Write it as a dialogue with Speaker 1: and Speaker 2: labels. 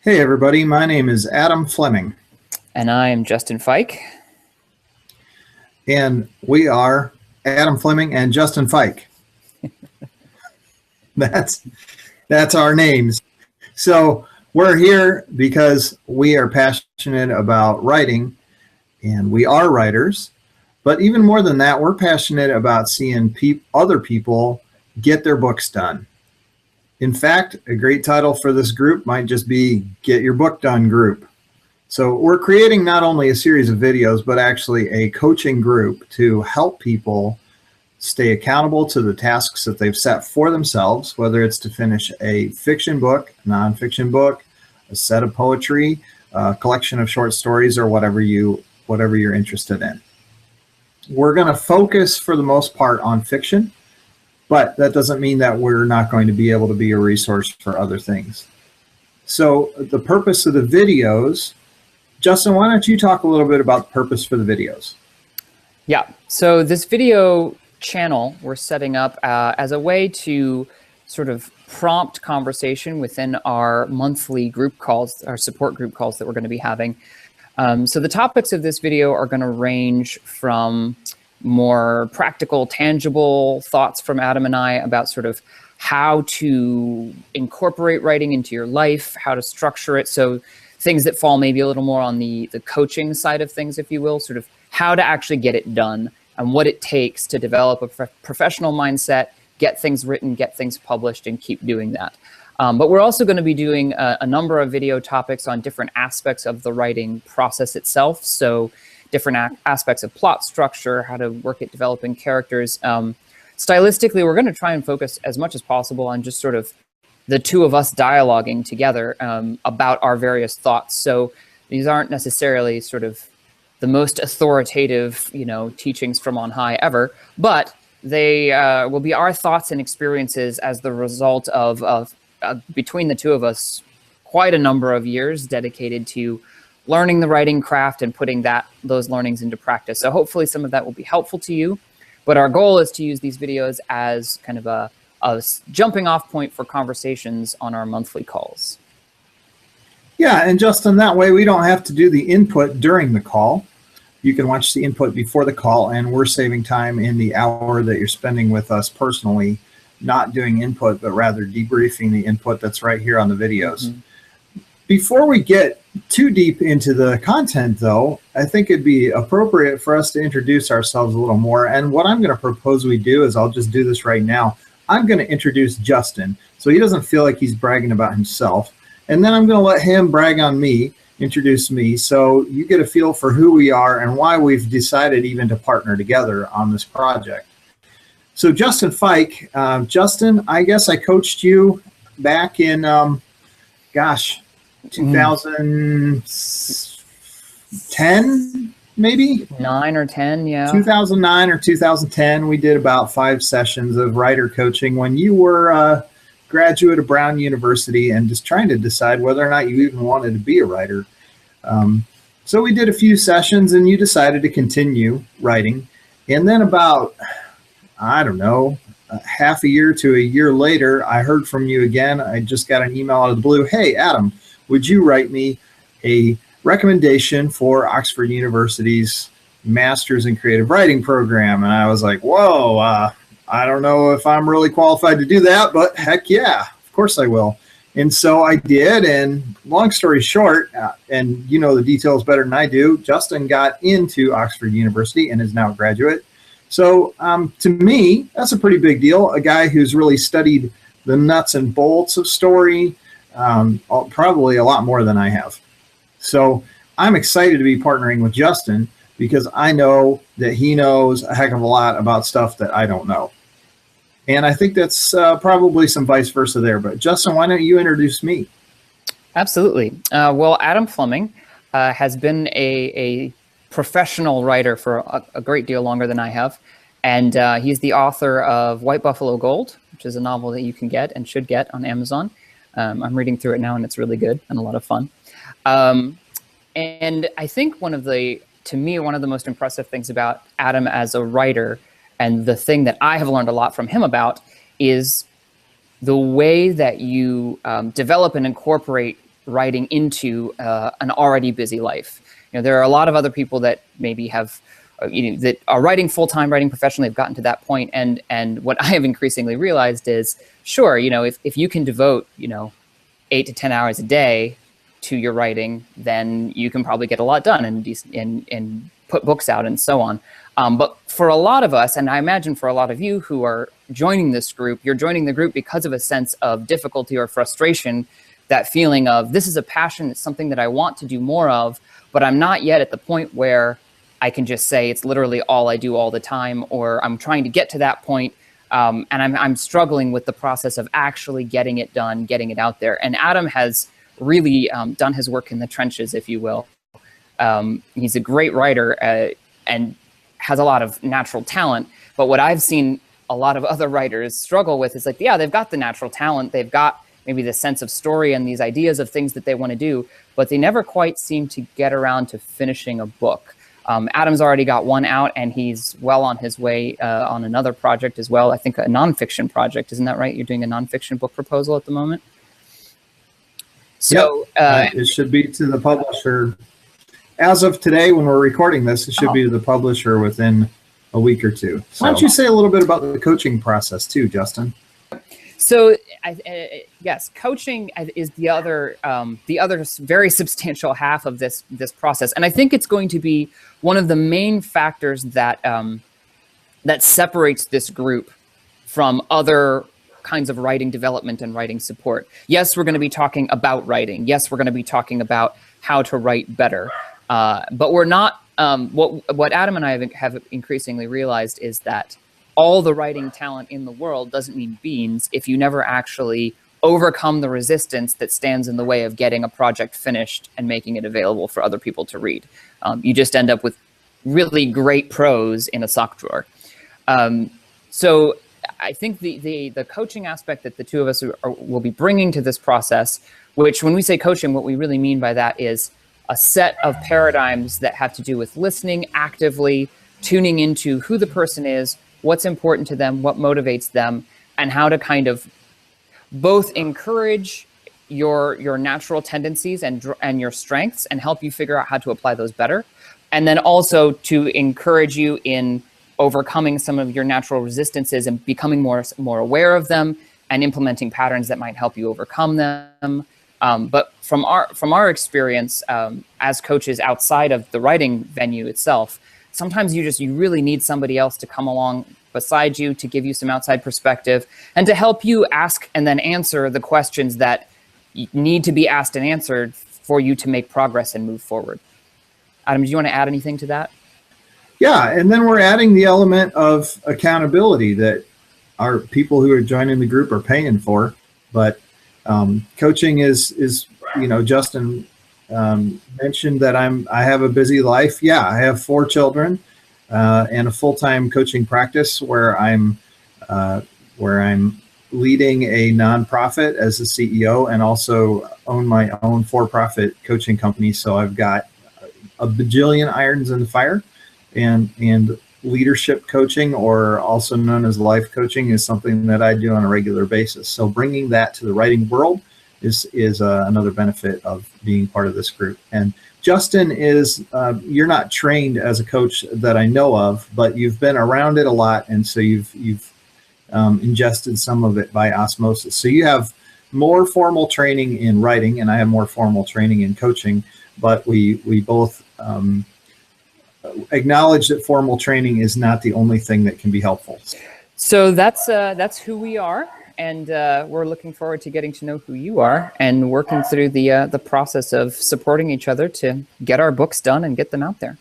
Speaker 1: Hey everybody, my name is Adam Fleming,
Speaker 2: And I am Justin Fike.
Speaker 1: and we are Adam Fleming and Justin Fike. That's that's our names. So we're here because we are passionate about writing, and we are writers. But even more than that, we're passionate about seeing other people get their books done. In fact, a great title for this group might just be Get Your Book Done Group. So we're creating not only a series of videos, but actually a coaching group to help people stay accountable to the tasks that they've set for themselves, whether it's to finish a fiction book, nonfiction book, a set of poetry, a collection of short stories, or whatever you're interested in. We're going to focus for the most part on fiction, but that doesn't mean that we're not going to be able to be a resource for other things. So the purpose of the videos, Justin, why don't you talk a little bit about the purpose for the videos?
Speaker 2: Yeah, so this video channel we're setting up as a way to sort of prompt conversation within our monthly group calls, our support group calls that we're going to be having. So the topics of this video are going to range from more practical, tangible thoughts from Adam and I about sort of how to incorporate writing into your life, how to structure it. So things that fall maybe a little more on the coaching side of things, if you will, sort of how to actually get it done and what it takes to develop a professional mindset, get things written, get things published, and keep doing that. But we're also going to be doing a number of video topics on different aspects of the writing process itself. So different aspects of plot structure, how to work at developing characters. Stylistically, we're going to try and focus as much as possible on just sort of the two of us dialoguing together about our various thoughts. So these aren't necessarily sort of the most authoritative, teachings from on high ever, but they will be our thoughts and experiences as the result of between the two of us, quite a number of years dedicated to learning the writing craft and putting those learnings into practice. So hopefully some of that will be helpful to you. But our goal is to use these videos as kind of a jumping off point for conversations on our monthly calls.
Speaker 1: Yeah, and Justin, that way we don't have to do the input during the call. You can watch the input before the call, and we're saving time in the hour that you're spending with us personally, not doing input, but rather debriefing the input that's right here on the videos. Mm-hmm. Before we get too deep into the content, though, I think it'd be appropriate for us to introduce ourselves a little more. And what I'm going to propose we do is I'll just do this right now. I'm going to introduce Justin so he doesn't feel like he's bragging about himself. And then I'm going to let him brag on me, introduce me, so you get a feel for who we are and why we've decided even to partner together on this project. So Justin Fike, Justin, I guess I coached you back in, 2010, maybe?
Speaker 2: 9 or 10, yeah.
Speaker 1: 2009 or 2010, we did about 5 sessions of writer coaching when you were a graduate of Brown University and just trying to decide whether or not you even wanted to be a writer. So we did a few sessions and you decided to continue writing. And then about, I don't know, half a year to a year later, I heard from you again. I just got an email out of the blue. Hey, Adam, would you write me a recommendation for Oxford University's Masters in Creative Writing program? And I was like, whoa, I don't know if I'm really qualified to do that, but heck yeah, of course I will. And so I did, and long story short, and you know the details better than I do, Justin got into Oxford University and is now a graduate. So to me, that's a pretty big deal. A guy who's really studied the nuts and bolts of story, probably a lot more than I have. So I'm excited to be partnering with Justin because I know that he knows a heck of a lot about stuff that I don't know. And I think that's probably some vice versa there. But Justin, why don't you introduce me?
Speaker 2: Absolutely. Well, Adam Fleming has been a professional writer for a great deal longer than I have. And he's the author of White Buffalo Gold, which is a novel that you can get and should get on Amazon. I'm reading through it now, and it's really good and a lot of fun. And I think one of the most impressive things about Adam as a writer, and the thing that I have learned a lot from him about, is the way that you develop and incorporate writing into an already busy life. There are a lot of other people that maybe have, that are writing full-time, writing professionally, have gotten to that point. And what I have increasingly realized is, sure, if you can devote, 8 to 10 hours a day to your writing, then you can probably get a lot done and put books out and so on. But for a lot of us, and I imagine for a lot of you who are joining this group, you're joining the group because of a sense of difficulty or frustration, that feeling of, this is a passion, it's something that I want to do more of, but I'm not yet at the point where I can just say it's literally all I do all the time, or I'm trying to get to that point, and I'm struggling with the process of actually getting it done, getting it out there. And Adam has really done his work in the trenches, if you will. He's a great writer and has a lot of natural talent. But what I've seen a lot of other writers struggle with is like, yeah, they've got the natural talent, they've got maybe the sense of story and these ideas of things that they want to do, but they never quite seem to get around to finishing a book. Adam's already got one out, and he's well on his way on another project as well. I think a nonfiction project, isn't that right? You're doing a nonfiction book proposal at the moment? So
Speaker 1: it should be to the publisher. As of today, when we're recording this, it should be to the publisher within a week or two. So why don't you say a little bit about the coaching process too, Justin?
Speaker 2: So yes, coaching is the other very substantial half of this process, and I think it's going to be one of the main factors that that separates this group from other kinds of writing development and writing support. Yes, we're going to be talking about writing. Yes, we're going to be talking about how to write better, but we're not. What Adam and I have increasingly realized is that all the writing talent in the world doesn't mean beans if you never actually overcome the resistance that stands in the way of getting a project finished and making it available for other people to read. You just end up with really great prose in a sock drawer. So I think the coaching aspect that the two of us will be bringing to this process, which when we say coaching, what we really mean by that is a set of paradigms that have to do with listening actively, tuning into who the person is, what's important to them, what motivates them, and how to kind of both encourage your natural tendencies and your strengths and help you figure out how to apply those better. And then also to encourage you in overcoming some of your natural resistances and becoming more aware of them and implementing patterns that might help you overcome them. But from our experience as coaches outside of the writing venue itself, sometimes you really need somebody else to come along beside you to give you some outside perspective and to help you ask and then answer the questions that need to be asked and answered for you to make progress and move forward. Adam, do you want to add anything to that?
Speaker 1: Yeah, and then we're adding the element of accountability that our people who are joining the group are paying for. But coaching is Justin mentioned that I have a busy life. Yeah, I have 4 children and a full-time coaching practice where I'm leading a nonprofit as a CEO and also own my own for-profit coaching company. So I've got a bajillion irons in the fire, and leadership coaching, or also known as life coaching, is something that I do on a regular basis. So bringing that to the writing world is another benefit of being part of this group. And Justin is, you're not trained as a coach that I know of, but you've been around it a lot, and so you've ingested some of it by osmosis. So you have more formal training in writing, and I have more formal training in coaching, but we both acknowledge that formal training is not the only thing that can be helpful.
Speaker 2: So that's who we are, and we're looking forward to getting to know who you are and working through the process of supporting each other to get our books done and get them out there.